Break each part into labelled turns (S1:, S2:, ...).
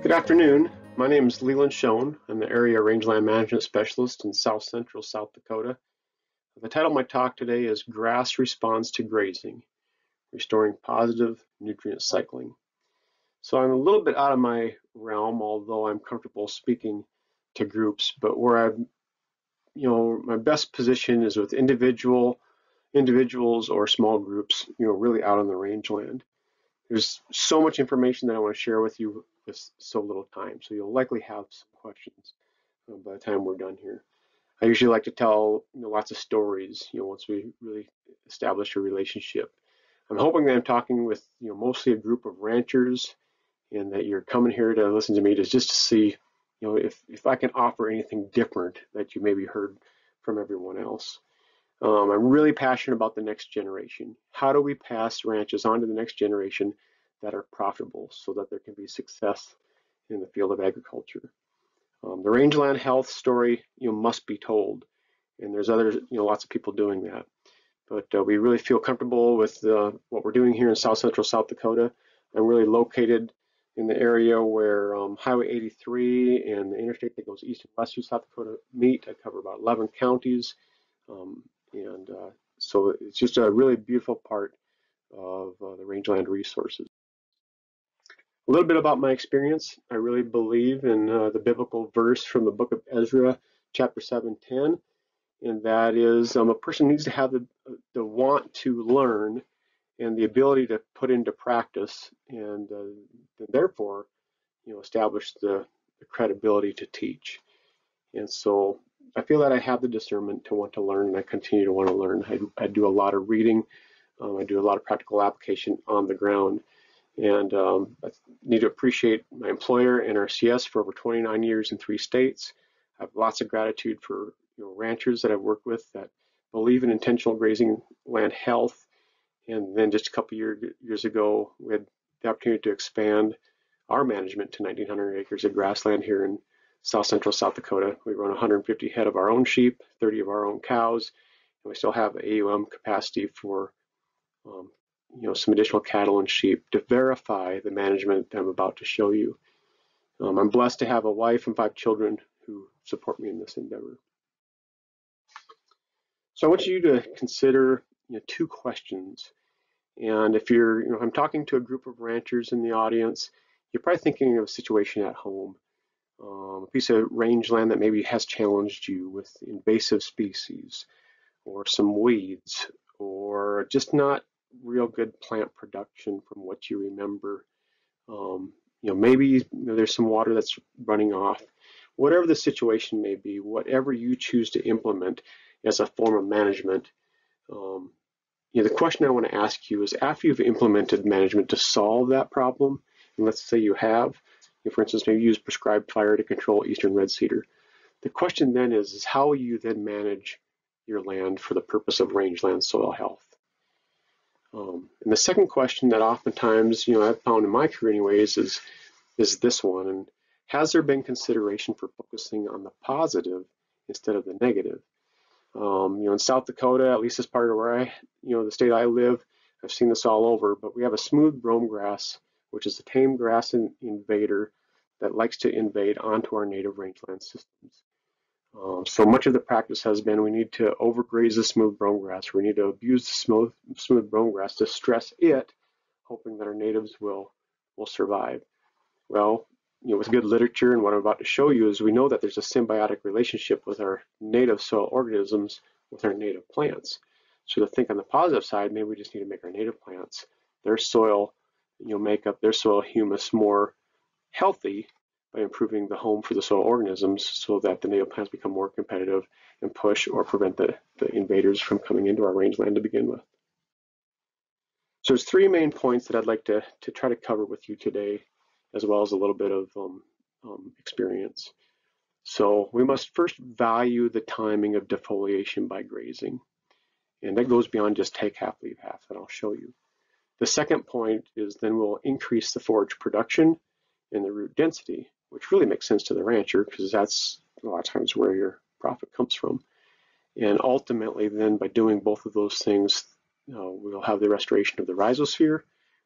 S1: Good afternoon. My name is Lealand Schoon. I'm the Area Rangeland Management Specialist in South Central South Dakota. The title of my talk today is Grass Responds to Grazing, Restoring Positive Nutrient Cycling. So I'm a little bit out of my realm, although I'm comfortable speaking to groups, but where my best position is with individuals or small groups, really out on the rangeland. There's so much information that I want to share with you with so little time, so you'll likely have some questions by the time we're done here. I usually like to tell lots of stories once we really establish a relationship. I'm hoping that I'm talking with mostly a group of ranchers, and that you're coming here to listen to me just to see if I can offer anything different that you maybe heard from everyone else. I'm really passionate about the next generation. How do we pass ranches on to the next generation that are profitable so that there can be success in the field of agriculture? The rangeland health story must be told, and there's lots of people doing that. But we really feel comfortable with what we're doing here in South Central South Dakota. I'm really located in the area where Highway 83 and the interstate that goes east and west through South Dakota meet. I cover about 11 counties. So it's just a really beautiful part of the rangeland resources. A little bit about my experience. I really believe in the biblical verse from the book of Ezra, chapter 7:10, and that is a person needs to have the want to learn and the ability to put into practice, and therefore, establish the credibility to teach. And so I feel that I have the discernment to want to learn, and I continue to want to learn. I do a lot of reading. I do a lot of practical application on the ground. And I need to appreciate my employer, NRCS, for over 29 years in 3 states. I have lots of gratitude for ranchers that I've worked with that believe in intentional grazing land health. And then just a couple years ago, we had the opportunity to expand our management to 1,900 acres of grassland here in South Central South Dakota. We run 150 head of our own sheep, 30 of our own cows, and we still have AUM capacity for some additional cattle and sheep to verify the management that I'm about to show you. I'm blessed to have a wife and 5 children who support me in this endeavor. So I want you to consider 2 questions. And if I'm talking to a group of ranchers in the audience, you're probably thinking of a situation at home. A piece of rangeland that maybe has challenged you with invasive species or some weeds or just not real good plant production from what you remember. Maybe there's some water that's running off. Whatever the situation may be, whatever you choose to implement as a form of management, the question I want to ask you is, after you've implemented management to solve that problem, and let's say you have, for instance, maybe use prescribed fire to control eastern red cedar. The question then is how will you then manage your land for the purpose of rangeland soil health? And the second question that oftentimes, I've found in my career anyways, is this one. And has there been consideration for focusing on the positive instead of the negative? In South Dakota, at least as part of where the state I live, I've seen this all over, but we have a smooth brome grass, which is a tame grass invader that likes to invade onto our native rangeland systems. So much of the practice has been we need to overgraze the smooth brome grass. We need to abuse the smooth brome grass to stress it, hoping that our natives will survive. Well, with good literature and what I'm about to show you is we know that there's a symbiotic relationship with our native soil organisms with our native plants. So to think on the positive side, maybe we just need to make our native plants, their soil makeup, their soil humus more healthy by improving the home for the soil organisms so that the native plants become more competitive and push or prevent the invaders from coming into our rangeland to begin with. So there's 3 main points that I'd like to try to cover with you today, as well as a little bit of experience. So we must first value the timing of defoliation by grazing. And that goes beyond just take half, leave half, that I'll show you. The second point is then we'll increase the forage production and the root density, which really makes sense to the rancher because that's a lot of times where your profit comes from. And ultimately then by doing both of those things, we'll have the restoration of the rhizosphere,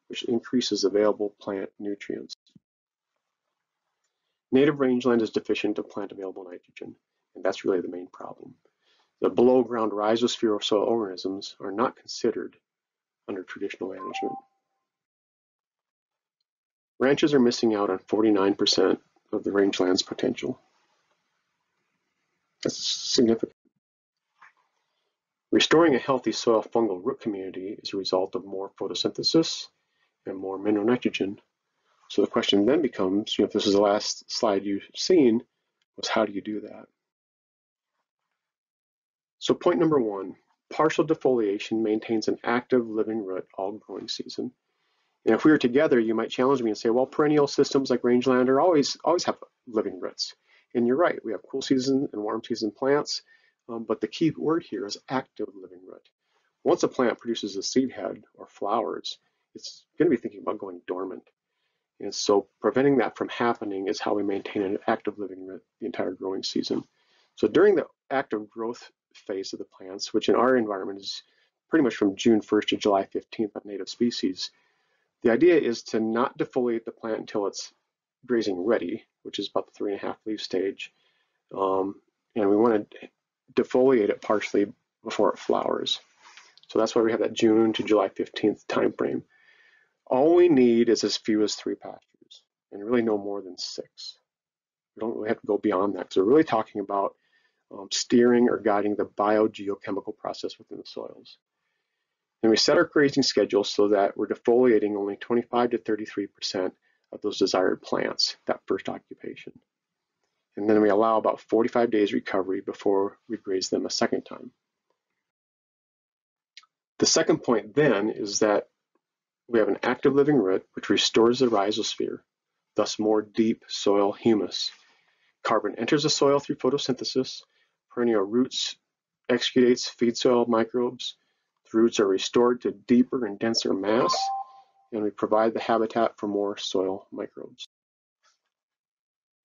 S1: which increases available plant nutrients. Native rangeland is deficient of plant-available nitrogen, and that's really the main problem. The below-ground rhizosphere of soil organisms are not considered under traditional management. Ranches are missing out on 49% of the rangeland's potential. That's significant. Restoring a healthy soil fungal root community is a result of more photosynthesis and more mineral nitrogen. So the question then becomes, if this is the last slide you've seen, was how do you do that? So point number one, partial defoliation maintains an active living root all growing season. And if we were together, you might challenge me and say, well, perennial systems like rangeland are always have living roots. And you're right, we have cool season and warm season plants, but the key word here is active living root. Once a plant produces a seed head or flowers, it's going to be thinking about going dormant. And so preventing that from happening is how we maintain an active living root the entire growing season. So during the active growth phase of the plants, which in our environment is pretty much from June 1st to July 15th on native species, the idea is to not defoliate the plant until it's grazing ready, which is about the 3.5 leaf stage. And we want to defoliate it partially before it flowers. So that's why we have that June to July 15th time frame. All we need is as few as 3 pastures, and really no more than 6. We don't really have to go beyond that, because we're really talking about steering or guiding the biogeochemical process within the soils. And we set our grazing schedule so that we're defoliating only 25 to 33% of those desired plants, that first occupation. And then we allow about 45 days recovery before we graze them a second time. The second point then is that we have an active living root which restores the rhizosphere, thus more deep soil humus. Carbon enters the soil through photosynthesis. Perennial roots excavates feed soil microbes. The roots are restored to deeper and denser mass, and we provide the habitat for more soil microbes.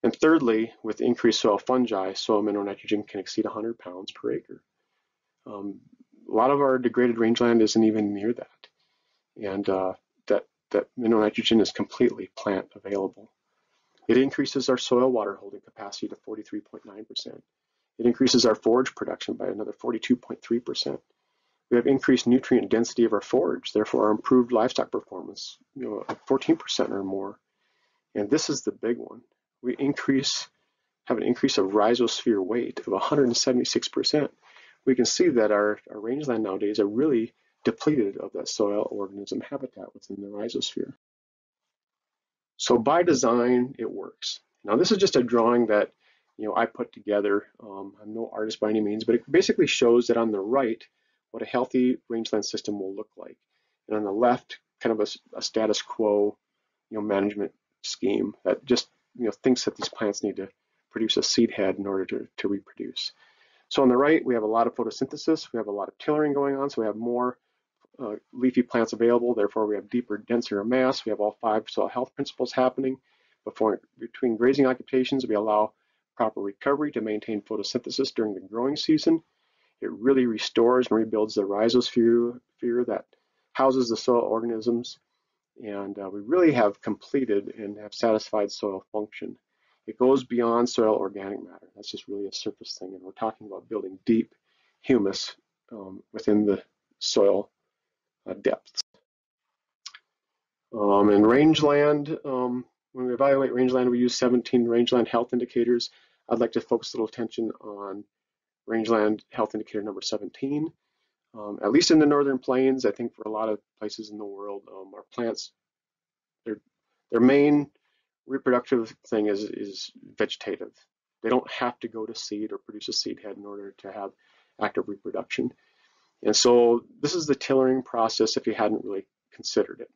S1: And thirdly, with increased soil fungi, soil mineral nitrogen can exceed 100 pounds per acre. A lot of our degraded rangeland isn't even near that. And that mineral nitrogen is completely plant available. It increases our soil water holding capacity to 43.9%. It increases our forage production by another 42.3%. We have increased nutrient density of our forage, therefore our improved livestock performance, 14% or more. And this is the big one. We have an increase of rhizosphere weight of 176%. We can see that our rangeland nowadays are really depleted of that soil organism habitat within the rhizosphere. So by design, it works. Now this is just a drawing that I put together. I'm no artist by any means, but it basically shows that on the right what a healthy rangeland system will look like, and on the left, kind of a status quo, management scheme that just thinks that these plants need to produce a seed head in order to reproduce. So on the right, we have a lot of photosynthesis. We have a lot of tillering going on, so we have more leafy plants available. Therefore, we have deeper, denser mass. We have all 5 soil health principles happening. Between grazing occupations, we allow proper recovery to maintain photosynthesis during the growing season. It really restores and rebuilds the rhizosphere that houses the soil organisms. And we really have completed and have satisfied soil function. It goes beyond soil organic matter. That's just really a surface thing. And we're talking about building deep humus within the soil depths. In rangeland, when we evaluate rangeland, we use 17 rangeland health indicators. I'd like to focus a little attention on rangeland health indicator number 17. At least in the northern plains, I think for a lot of places in the world, our plants, their main reproductive thing is vegetative. They don't have to go to seed or produce a seed head in order to have active reproduction. And so this is the tillering process if you hadn't really considered it.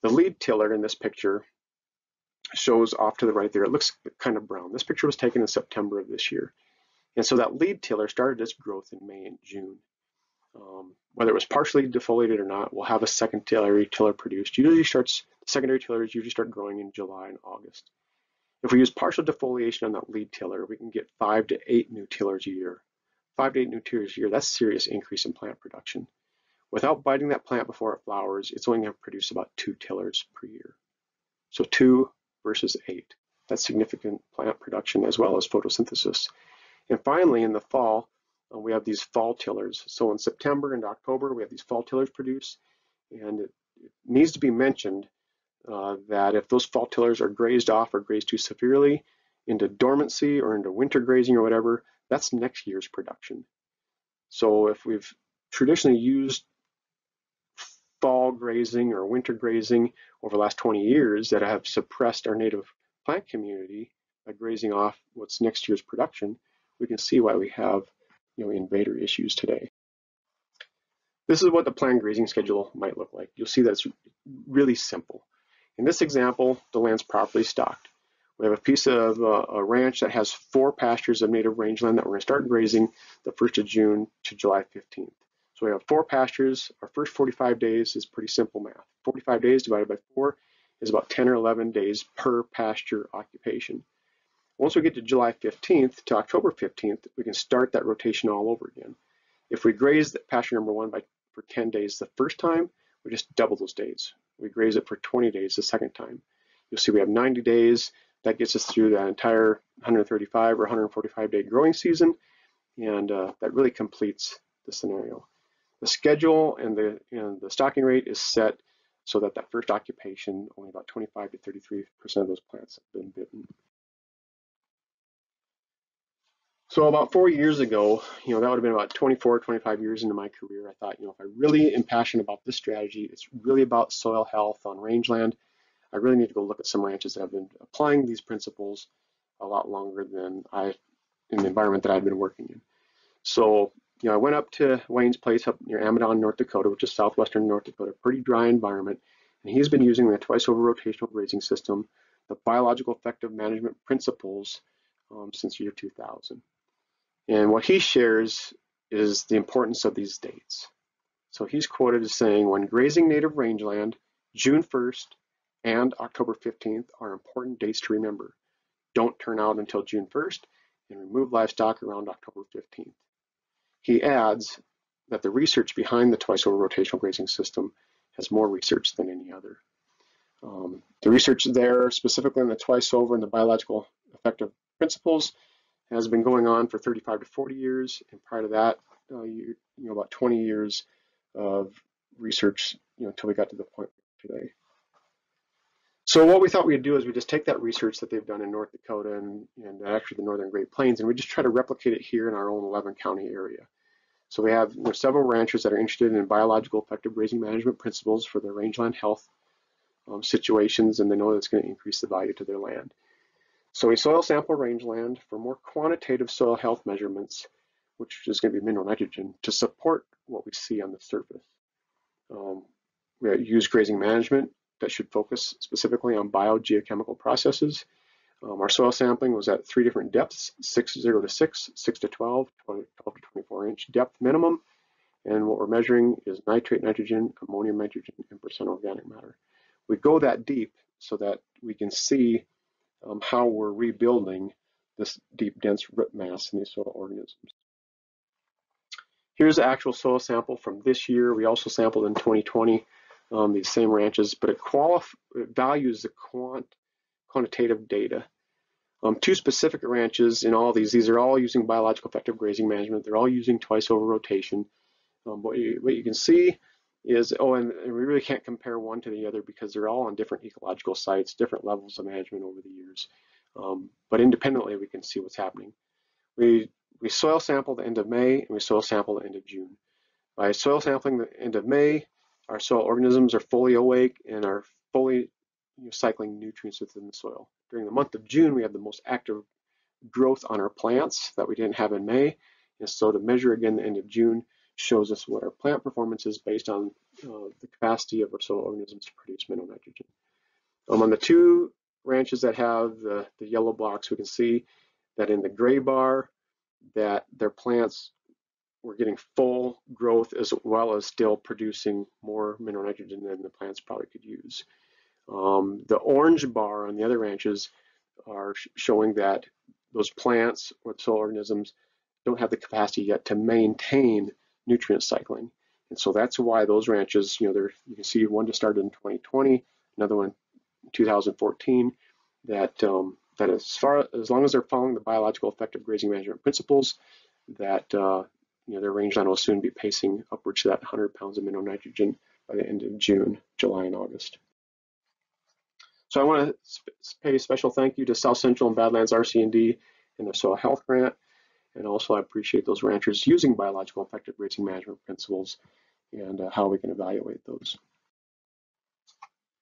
S1: The lead tiller in this picture shows off to the right there. It looks kind of brown. This picture was taken in September of this year. And so that lead tiller started its growth in May and June. Whether it was partially defoliated or not, we'll have a secondary tiller produced. Secondary tillers usually start growing in July and August. If we use partial defoliation on that lead tiller, we can get 5 to 8 new tillers a year. 5 to 8 new tillers a year, that's a serious increase in plant production. Without biting that plant before it flowers, it's only going to produce about 2 tillers per year. So 2 versus 8. that significant plant production as well as photosynthesis. And finally, in the fall, we have these fall tillers. So in September and October, we have these fall tillers produced, and it needs to be mentioned that if those fall tillers are grazed off or grazed too severely into dormancy or into winter grazing or whatever, that's next year's production. So if we've traditionally used fall grazing or winter grazing over the last 20 years that have suppressed our native plant community by grazing off what's next year's production, we can see why we have invader issues today. This is what the planned grazing schedule might look like. You'll see that it's really simple. In this example, the land's properly stocked. We have a piece of a ranch that has 4 pastures of native rangeland that we're going to start grazing the 1st of June to July 15th. So we have 4 pastures. Our first 45 days is pretty simple math. 45 days divided by 4 is about 10 or 11 days per pasture occupation. Once we get to July 15th to October 15th, we can start that rotation all over again. If we graze pasture number 1 for 10 days the first time, we just double those days. We graze it for 20 days the second time. You'll see we have 90 days. That gets us through that entire 135 or 145 day growing season, and that really completes the scenario. The schedule and the stocking rate is set so that first occupation, only about 25 to 33% of those plants have been bitten. So about 4 years ago, that would have been about 24, 25 years into my career, I thought, if I really am passionate about this strategy, it's really about soil health on rangeland, I really need to go look at some ranches that have been applying these principles a lot longer than in the environment that I've been working in. So, I went up to Wayne's place up near Amadon, North Dakota, which is southwestern North Dakota, pretty dry environment, and he's been using the twice over rotational grazing system, the biological effective management principles since year 2000. And what he shares is the importance of these dates. So he's quoted as saying, when grazing native rangeland, June 1st and October 15th are important dates to remember. Don't turn out until June 1st and remove livestock around October 15th. He adds that the research behind the twice over rotational grazing system has more research than any other. The research there, specifically on the twice over and the biological effective principles, has been going on for 35 to 40 years, and prior to that, about 20 years of research, until we got to the point today. So what we thought we'd do is we just take that research that they've done in North Dakota and actually the Northern Great Plains, and we just try to replicate it here in our own 11 county area. So we have several ranchers that are interested in biological effective grazing management principles for their rangeland health situations, and they know that's going to increase the value to their land. So we soil sample rangeland for more quantitative soil health measurements, which is going to be mineral nitrogen, to support what we see on the surface. We use grazing management that should focus specifically on biogeochemical processes. Our soil sampling was at 3 different depths, 6-0 to 6, 6 to 12, 12 to 24 inch depth minimum. And what we're measuring is nitrate nitrogen, ammonium nitrogen, and percent organic matter. We go that deep so that we can see how we're rebuilding this deep, dense root mass in these soil organisms. Here's the actual soil sample from this year. We also sampled in 2020 these same ranches, but it values the quantitative data. 2 specific ranches in all these are all using biological effective grazing management. They're all using twice over rotation. What you can see is, and we really can't compare one to the other because they're all on different ecological sites, different levels of management over the years. But independently, we can see what's happening. We soil sample the end of May, and we soil sample the end of June. By soil sampling the end of May, our soil organisms are fully awake and are fully cycling nutrients within the soil. During the month of June, we have the most active growth on our plants that we didn't have in May. And so to measure again the end of June shows us what our plant performance is based on the capacity of our soil organisms to produce mineral nitrogen. On the 2 ranches that have the yellow blocks, we can see that in the gray bar that their plants were getting full growth as well as still producing more mineral nitrogen than the plants probably could use. The orange bar on the other ranches are showing that those plants or soil organisms don't have the capacity yet to maintain nutrient cycling. And so that's why those ranches, you can see one just started in 2020, another one in 2014, that that as long as they're following the biological effective grazing management principles, that their rangeland will soon be pacing upwards to that 100 pounds of minimum nitrogen by the end of June, July, and August. So I want to pay a special thank you to South Central and Badlands RC&D and their soil health grant, and also I appreciate those ranchers using biological effective grazing management principles and how we can evaluate those.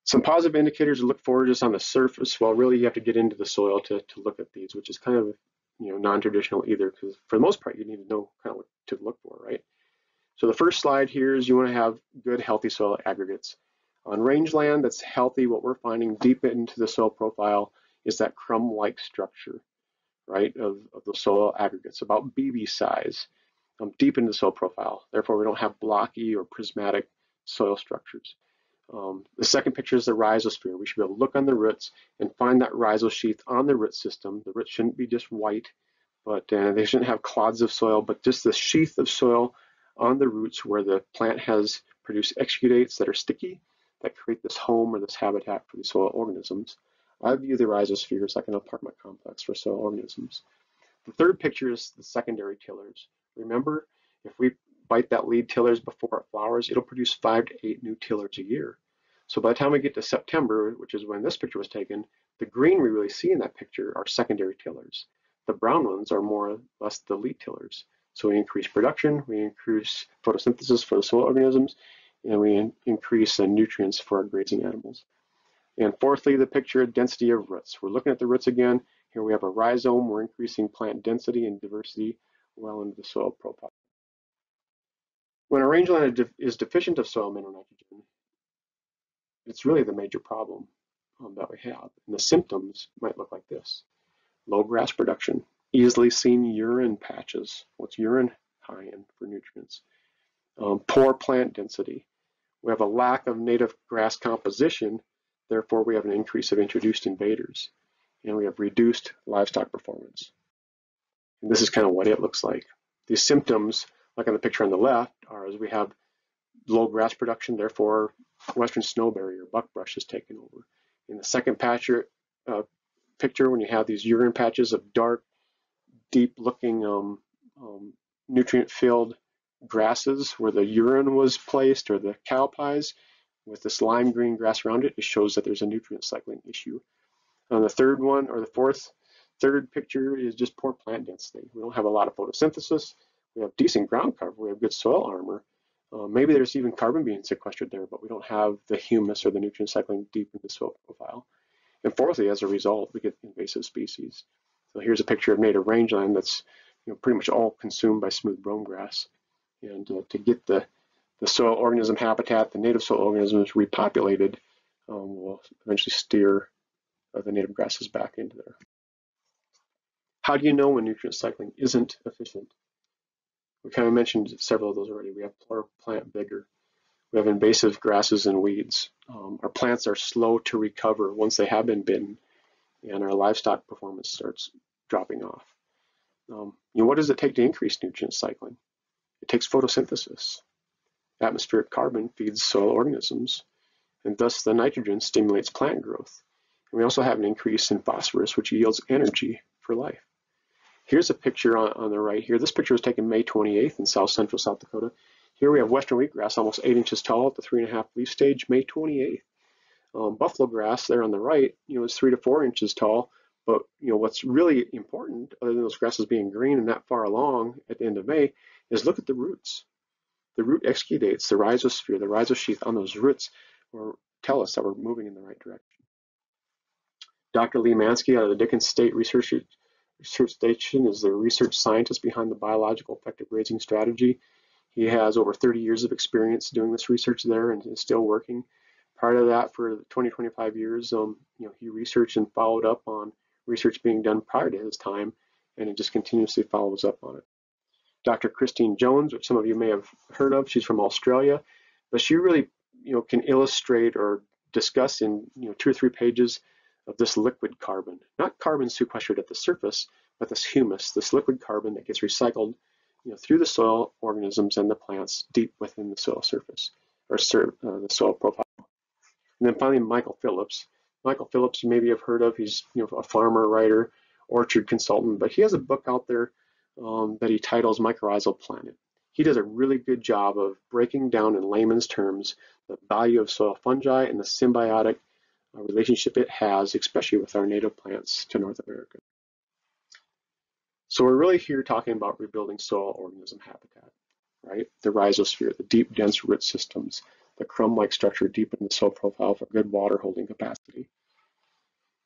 S1: Some positive indicators to look for just on the surface. Well, really you have to get into the soil to look at these, which is kind of non-traditional either, because for the most part you need to know kind of what to look for, right? So the first slide here is you want to have good healthy soil aggregates. On rangeland that's healthy, what we're finding deep into the soil profile is that crumb-like structure, right, of the soil aggregates, about BB size, deep into the soil profile. Therefore, we don't have blocky or prismatic soil structures. The second picture is the rhizosphere. We should be able to look on the roots and find that rhizosheath on the root system. The roots shouldn't be just white, but they shouldn't have clods of soil, but just the sheath of soil on the roots where the plant has produced exudates that are sticky, that create this home or this habitat for the soil organisms. I view the rhizosphere as like an apartment complex for soil organisms. The third picture is the secondary tillers. Remember, if we bite that lead tillers before it flowers, it'll produce 5 to 8 new tillers a year. So by the time we get to September, which is when this picture was taken, the green we really see in that picture are secondary tillers. The brown ones are more or less the lead tillers. So we increase production, we increase photosynthesis for the soil organisms, and we increase nutrients for our grazing animals. And fourthly, the picture of density of roots. We're looking at the roots again. Here we have a rhizome. We're increasing plant density and diversity well into the soil profile. When a rangeland is deficient of soil mineral nitrogen, it's really the major problem that we have. And the symptoms might look like this. Low grass production, easily seen urine patches. What's urine high in for nutrients? Poor plant density. We have a lack of native grass composition, therefore we have an increase of introduced invaders. And we have reduced livestock performance. And this is kind of what it looks like. These symptoms, like on the picture on the left, are as we have low grass production, therefore western snowberry or buckbrush is taken over. In the second picture, when you have these urine patches of dark, deep-looking, nutrient-filled grasses where the urine was placed or the cow pies with this lime green grass around it, it shows that there's a nutrient cycling issue. On the third one, or the third picture is just poor plant density. We don't have a lot of photosynthesis. We have decent ground cover. We have good soil armor. Maybe there's even carbon being sequestered there, but we don't have the humus or the nutrient cycling deep in the soil profile. And fourthly, as a result, we get invasive species. So here's a picture of native rangeland that's pretty much all consumed by smooth brome grass. And to get the soil organism habitat, the native soil organisms repopulated, will eventually steer the native grasses back into there. How do you know when nutrient cycling isn't efficient? We kind of mentioned several of those already. We have poor plant vigor. We have invasive grasses and weeds. Our plants are slow to recover once they have been bitten, and our livestock performance starts dropping off. What does it take to increase nutrient cycling? It takes photosynthesis. Atmospheric carbon feeds soil organisms, and thus the nitrogen stimulates plant growth. And we also have an increase in phosphorus, which yields energy for life. Here's a picture on the right here. This picture was taken May 28th in south central South Dakota. Here we have western wheatgrass, almost 8 inches tall at the 3.5 leaf stage, May 28th. Buffalo grass there on the right, is 3 to 4 inches tall. But what's really important, other than those grasses being green and that far along at the end of May, is look at the roots. The root exudates, the rhizosphere, the rhizosheath on those roots tell us that we're moving in the right direction. Dr. Lee Mansky out of the Dickens State Research Station is the research scientist behind the biological effective grazing strategy. He has over 30 years of experience doing this research there and is still working. Prior to that, for 20-25 years, he researched and followed up on research being done prior to his time, and it just continuously follows up on it. Dr. Christine Jones, which some of you may have heard of, she's from Australia, but she really, can illustrate or discuss in 2 or 3 pages of this liquid carbon, not carbon sequestered at the surface, but this humus, this liquid carbon that gets recycled, through the soil organisms and the plants deep within the soil surface or the soil profile. And then finally, Michael Phillips. Michael Phillips, you maybe have heard of. He's a farmer, writer, orchard consultant, but he has a book out there that he titles Mycorrhizal Planet. He does a really good job of breaking down in layman's terms the value of soil fungi and the symbiotic relationship it has, especially with our native plants to North America. So we're really here talking about rebuilding soil organism habitat, right? The rhizosphere, the deep, dense root systems, the crumb-like structure deep in the soil profile for good water holding capacity.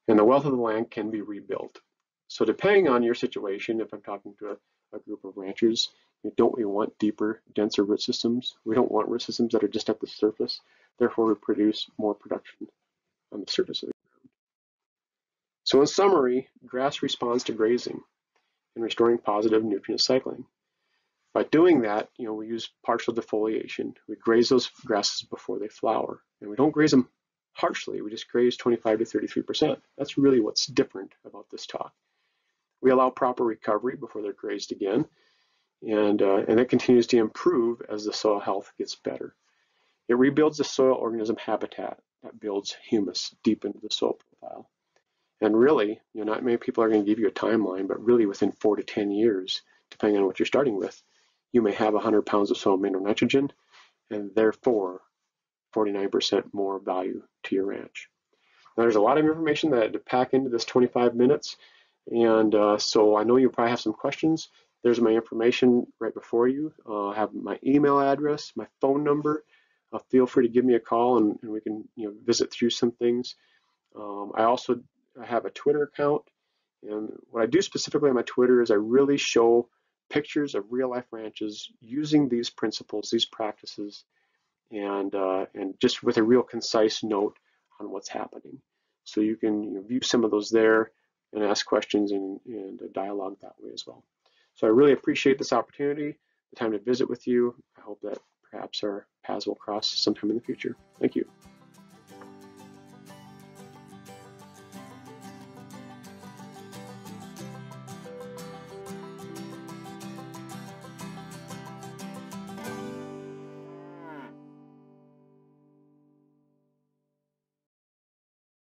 S1: And the wealth of the land can be rebuilt. So depending on your situation, if I'm talking to a group of ranchers, don't we want deeper, denser root systems? We don't want root systems that are just at the surface. Therefore, we produce more production on the surface of the ground. So in summary, grass responds to grazing and restoring positive nutrient cycling. By doing that, we use partial defoliation. We graze those grasses before they flower, and we don't graze them harshly. We just graze 25 to 33%. That's really what's different about this talk. We allow proper recovery before they're grazed again, and it continues to improve as the soil health gets better. It rebuilds the soil organism habitat that builds humus deep into the soil profile. And really, not many people are going to give you a timeline, but really within 4 to 10 years, depending on what you're starting with, you may have 100 pounds of soil mineral nitrogen, and therefore 49% more value to your ranch. Now, there's a lot of information that I had to pack into this 25 minutes, and so I know you probably have some questions. There's my information right before you. I have my email address, my phone number. Feel free to give me a call, and we can visit through some things. I have a Twitter account, and what I do specifically on my Twitter is I really show pictures of real-life ranches using these principles, these practices, and just with a real concise note on what's happening. So you can view some of those there and ask questions and dialogue that way as well. So I really appreciate this opportunity, the time to visit with you. I hope that perhaps our paths will cross sometime in the future. Thank you.